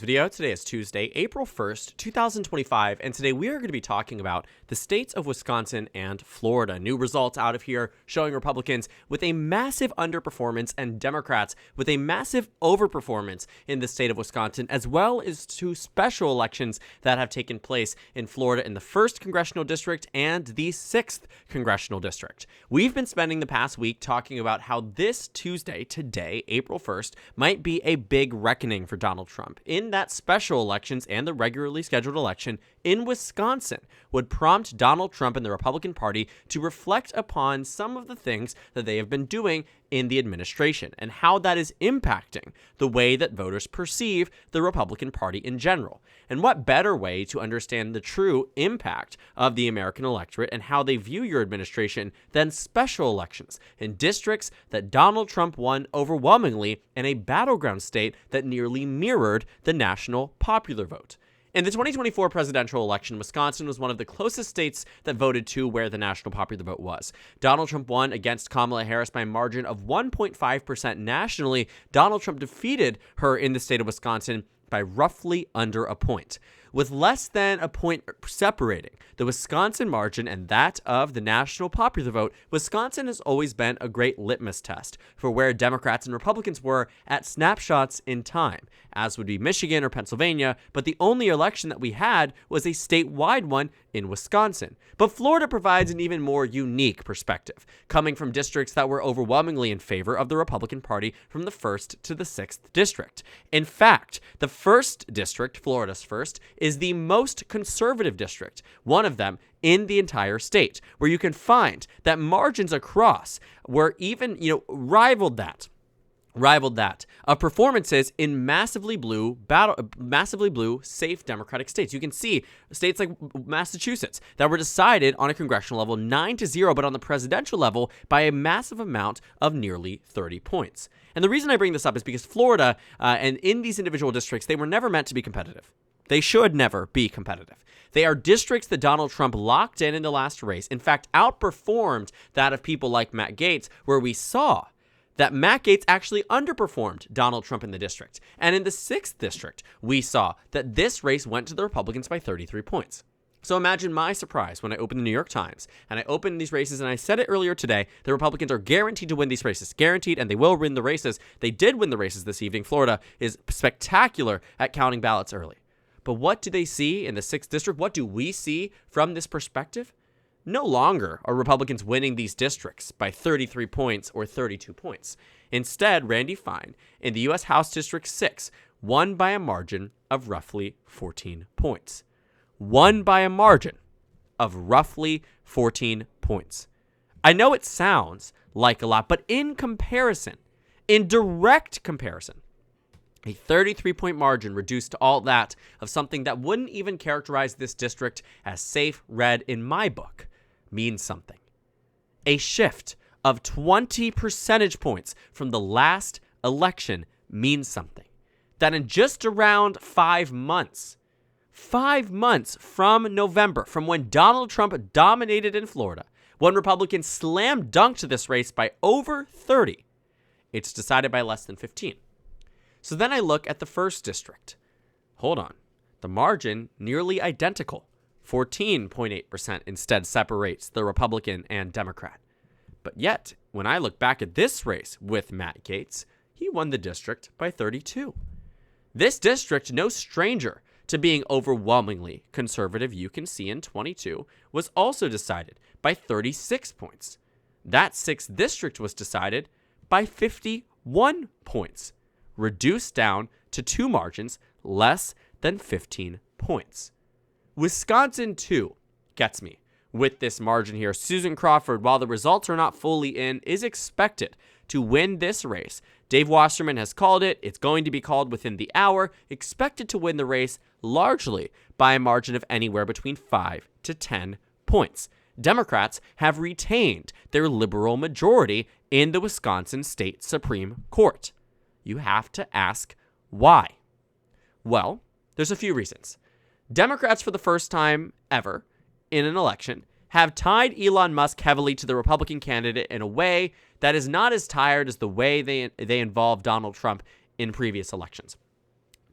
Video. Today is Tuesday, April 1st, 2025, and today we are going to be talking about the states of Wisconsin and Florida. New results out of here showing Republicans with a massive underperformance and Democrats with a massive overperformance in the state of Wisconsin, as well as two special elections that have taken place in Florida in the 1st Congressional District and the 6th Congressional District. We've been spending the past week talking about how this Tuesday, today, April 1st, might be a big reckoning for Donald Trump. In that special elections and the regularly scheduled election in Wisconsin would prompt Donald Trump and the Republican Party to reflect upon some of the things that they have been doing in the administration and how that is impacting the way that voters perceive the Republican Party in general. And what better way to understand the true impact of the American electorate and how they view your administration than special elections in districts that Donald Trump won overwhelmingly in a battleground state that nearly mirrored the national popular vote. In the 2024 presidential election, Wisconsin was one of the closest states that voted to where the national popular vote was. Donald Trump won against Kamala Harris by a margin of 1.5% nationally. Donald Trump defeated her in the state of Wisconsin by roughly under a point. With less than a point separating the Wisconsin margin and that of the national popular vote, Wisconsin has always been a great litmus test for where Democrats and Republicans were at snapshots in time, as would be Michigan or Pennsylvania, but the only election that we had was a statewide one in Wisconsin. But Florida provides an even more unique perspective, coming from districts that were overwhelmingly in favor of the Republican Party from the 1st to the 6th district. In fact, the 1st district, Florida's 1st, is the most conservative district, one of them in the entire state, where you can find that margins across were even, rivaled that of performances in massively blue, safe Democratic states. You can see states like Massachusetts that were decided on a congressional level 9-0, but on the presidential level by a massive amount of nearly 30 points. And the reason I bring this up is because Florida and in these individual districts, they were never meant to be competitive. They should never be competitive. They are districts that Donald Trump locked in the last race. In fact, outperformed that of people like Matt Gaetz, where we saw that Matt Gaetz actually underperformed Donald Trump in the district. And in the 6th district, we saw that this race went to the Republicans by 33 points. So imagine my surprise when I opened the New York Times and I opened these races, and I said it earlier today, the Republicans are guaranteed to win these races. Guaranteed, and they will win the races. They did win the races this evening. Florida is spectacular at counting ballots early. But what do they see in the 6th district? What do we see from this perspective? No longer are Republicans winning these districts by 33 points or 32 points. Instead, Randy Fine in the U.S. House District 6 won by a margin of roughly 14 points. Won by a margin of roughly 14 points. I know it sounds like a lot, but in comparison, in direct comparison, a 33-point margin reduced to all that of something that wouldn't even characterize this district as safe red in my book means something. A shift of 20 percentage points from the last election means something. That in just around 5 months from November, from when Donald Trump dominated in Florida, when Republicans slam dunked this race by over 30, it's decided by less than 15. So then I look at the 1st district. Hold on. The margin nearly identical. 14.8% instead separates the Republican and Democrat. But yet, when I look back at this race with Matt Gaetz, he won the district by 32. This district, no stranger to being overwhelmingly conservative, you can see in 22, was also decided by 36 points. That 6th district was decided by 51 points. Reduced down to two margins less than 15 points. Wisconsin, too, gets me with this margin here. Susan Crawford, while the results are not fully in, is expected to win this race. Dave Wasserman has called it. It's going to be called within the hour. Expected to win the race largely by a margin of anywhere between 5 to 10 points. Democrats have retained their liberal majority in the Wisconsin State Supreme Court. You have to ask why. Well, there's a few reasons. Democrats, for the first time ever in an election, have tied Elon Musk heavily to the Republican candidate in a way that is not as tired as the way they involved Donald Trump in previous elections.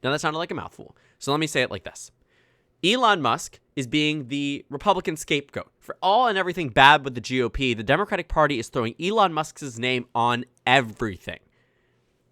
Now, that sounded like a mouthful, so let me say it like this. Elon Musk is being the Republican scapegoat. For all and everything bad with the GOP, the Democratic Party is throwing Elon Musk's name on everything.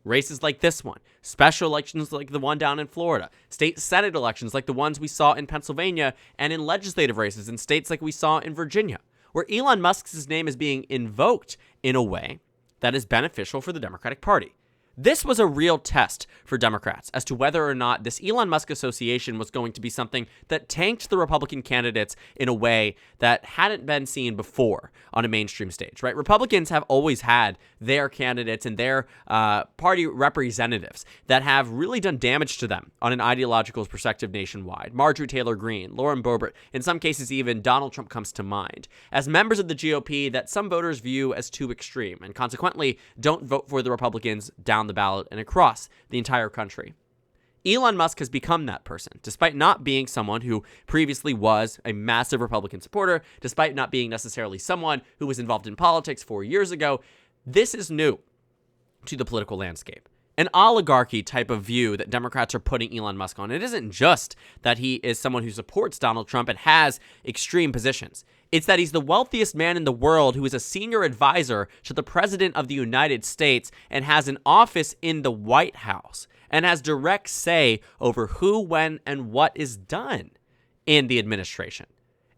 Races like this one, special elections like the one down in Florida, state Senate elections like the ones we saw in Pennsylvania, and in legislative races in states like we saw in Virginia, where Elon Musk's name is being invoked in a way that is beneficial for the Democratic Party. This was a real test for Democrats as to whether or not this Elon Musk association was going to be something that tanked the Republican candidates in a way that hadn't been seen before on a mainstream stage, right? Republicans have always had their candidates and their party representatives that have really done damage to them on an ideological perspective nationwide. Marjorie Taylor Greene, Lauren Boebert, in some cases even Donald Trump comes to mind, as members of the GOP that some voters view as too extreme and consequently don't vote for the Republicans down the ballot and across the entire country. Elon Musk has become that person, despite not being someone who previously was a massive Republican supporter, despite not being necessarily someone who was involved in politics 4 years ago. This is new to the political landscape. An oligarchy type of view that Democrats are putting Elon Musk on. It isn't just that he is someone who supports Donald Trump and has extreme positions. It's that he's the wealthiest man in the world who is a senior advisor to the President of the United States and has an office in the White House and has direct say over who, when, and what is done in the administration.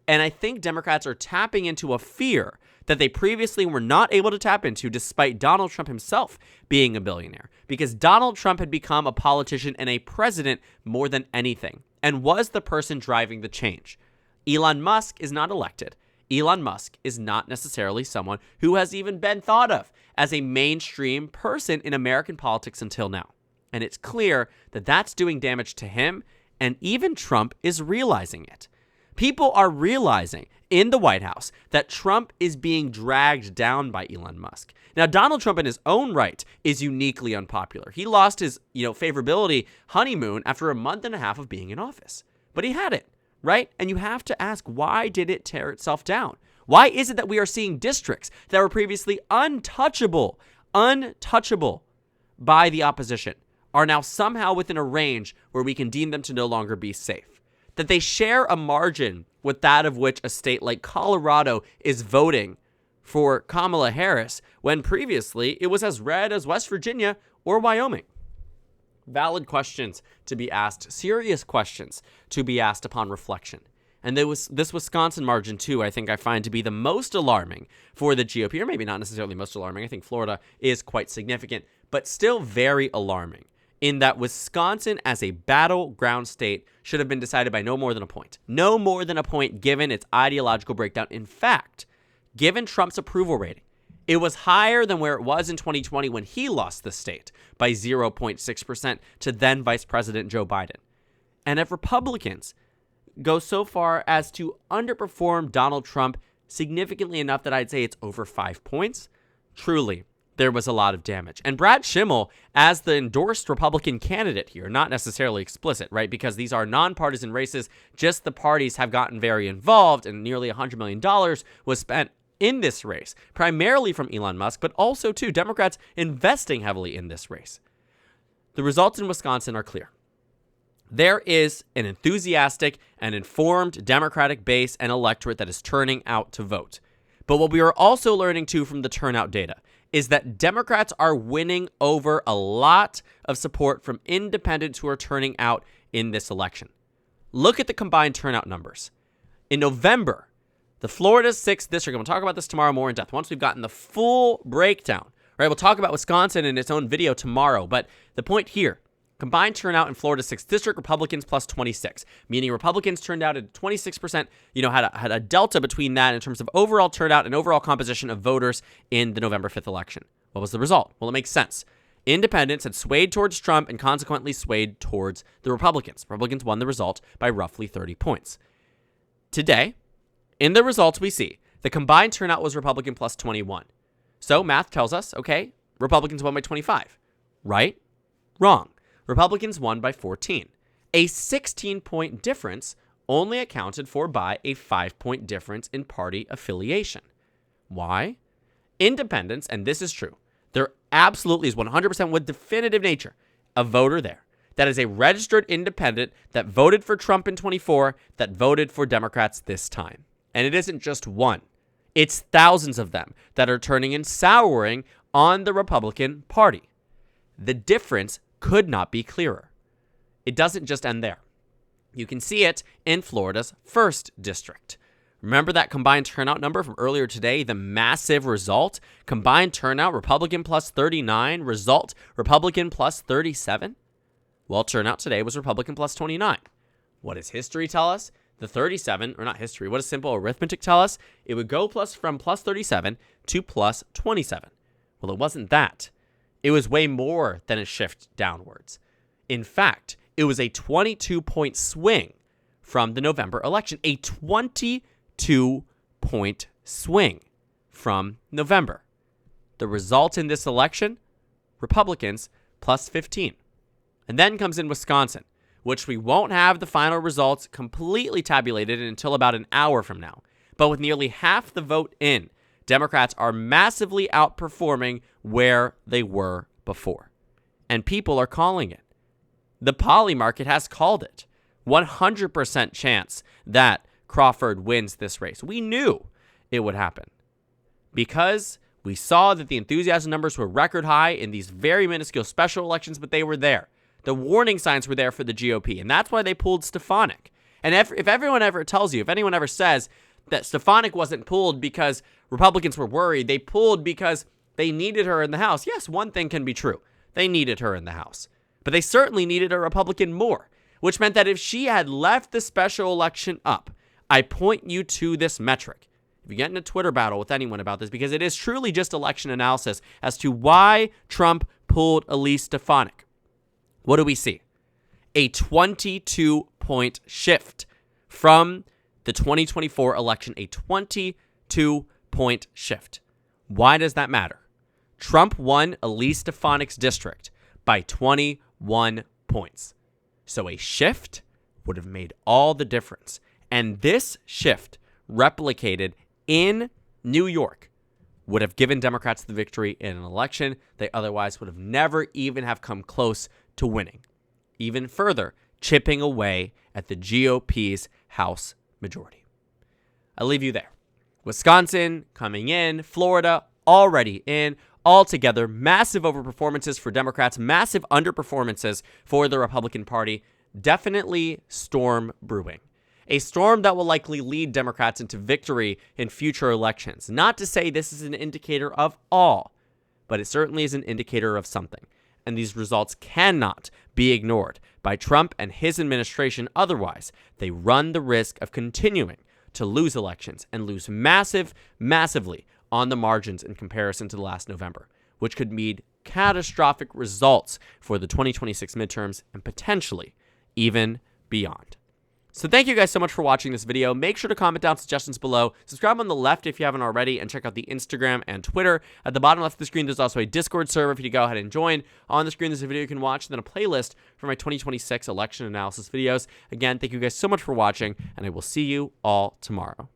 And I think Democrats are tapping into a fear that they previously were not able to tap into despite Donald Trump himself being a billionaire, because Donald Trump had become a politician and a president more than anything and was the person driving the change. Elon Musk is not elected. Elon Musk is not necessarily someone who has even been thought of as a mainstream person in American politics until now. And it's clear that that's doing damage to him, and even Trump is realizing it. People are realizing in the White House that Trump is being dragged down by Elon Musk. Now, Donald Trump in his own right is uniquely unpopular. He lost his, favorability honeymoon after a month and a half of being in office. But he had it, right? And you have to ask, why did it tear itself down? Why is it that we are seeing districts that were previously untouchable by the opposition are now somehow within a range where we can deem them to no longer be safe? That they share a margin with that of which a state like Colorado is voting for Kamala Harris, when previously it was as red as West Virginia or Wyoming. Valid questions to be asked, serious questions to be asked upon reflection. And this Wisconsin margin, too, I think I find to be the most alarming for the GOP, or maybe not necessarily most alarming. I think Florida is quite significant, but still very alarming, in that Wisconsin as a battleground state should have been decided by no more than a point. No more than a point given its ideological breakdown. In fact, given Trump's approval rating, it was higher than where it was in 2020 when he lost the state by 0.6% to then Vice President Joe Biden. And if Republicans go so far as to underperform Donald Trump significantly enough that I'd say it's over 5 points, truly, there was a lot of damage. And Brad Schimmel, as the endorsed Republican candidate here, not necessarily explicit, right? Because these are nonpartisan races, just the parties have gotten very involved, and nearly $100 million was spent in this race, primarily from Elon Musk, but also, too, Democrats investing heavily in this race. The results in Wisconsin are clear. There is an enthusiastic and informed Democratic base and electorate that is turning out to vote. But what we are also learning, too, from the turnout data is that Democrats are winning over a lot of support from independents who are turning out in this election. Look at the combined turnout numbers. In November, the Florida 6th District, and we'll talk about this tomorrow more in depth once we've gotten the full breakdown. Right, we'll talk about Wisconsin in its own video tomorrow, but the point here, combined turnout in Florida 6th District, Republicans plus 26, meaning Republicans turned out at 26%, had a delta between that in terms of overall turnout and overall composition of voters in the November 5th election. What was the result? Well, it makes sense. Independents had swayed towards Trump and consequently swayed towards the Republicans. Republicans won the result by roughly 30 points. Today, in the results we see, the combined turnout was Republican plus 21. So math tells us, okay, Republicans won by 25. Right? Wrong. Republicans won by 14. A 16-point difference only accounted for by a 5-point difference in party affiliation. Why? Independents, and this is true, there absolutely is 100% with definitive nature a voter there that is a registered independent that voted for Trump in 24, that voted for Democrats this time. And it isn't just one. It's thousands of them that are turning and souring on the Republican Party. The difference could not be clearer. It doesn't just end there. You can see it in Florida's 1st district. Remember that combined turnout number from earlier today, the massive result? Combined turnout, Republican plus 39, result, Republican plus 37? Well, turnout today was Republican plus 29. What does history tell us? The 37, or not history, what does simple arithmetic tell us? It would go from plus 37 to plus 27. Well, it wasn't that. It was way more than a shift downwards. In fact, it was a 22-point swing from the November election. A 22-point swing from November. The result in this election, Republicans plus 15. And then comes in Wisconsin, which we won't have the final results completely tabulated until about an hour from now. But with nearly half the vote in, Democrats are massively outperforming where they were before. And people are calling it. The poly market has called it. 100% chance that Crawford wins this race. We knew it would happen because we saw that the enthusiasm numbers were record high in these very minuscule special elections, but they were there. The warning signs were there for the GOP, and that's why they pulled Stefanik. And if anyone ever tells you, if anyone ever says that Stefanik wasn't pulled because Republicans were worried, they pulled because they needed her in the House. Yes, one thing can be true. They needed her in the House. But they certainly needed a Republican more, which meant that if she had left the special election up, I point you to this metric. If you get in a Twitter battle with anyone about this, because it is truly just election analysis as to why Trump pulled Elise Stefanik. What do we see? A 22-point shift from the 2024 election, a 22-point shift. Why does that matter? Trump won Elise Stefanik's district by 21 points. So a shift would have made all the difference. And this shift replicated in New York would have given Democrats the victory in an election they otherwise would have never even have come close to winning. Even further, chipping away at the GOP's House majority. I'll leave you there. Wisconsin coming in, Florida already in. Altogether, massive overperformances for Democrats, massive underperformances for the Republican Party. Definitely storm brewing. A storm that will likely lead Democrats into victory in future elections. Not to say this is an indicator of all, but it certainly is an indicator of something. And these results cannot be ignored by Trump and his administration. Otherwise, they run the risk of continuing to lose elections and lose massively on the margins in comparison to the last November, which could mean catastrophic results for the 2026 midterms and potentially even beyond. So thank you guys so much for watching this video. Make sure to comment down suggestions below. Subscribe on the left if you haven't already, and check out the Instagram and Twitter. At the bottom left of the screen, there's also a Discord server for you to go ahead and join. On the screen, there's a video you can watch, and then a playlist for my 2026 election analysis videos. Again, thank you guys so much for watching, and I will see you all tomorrow.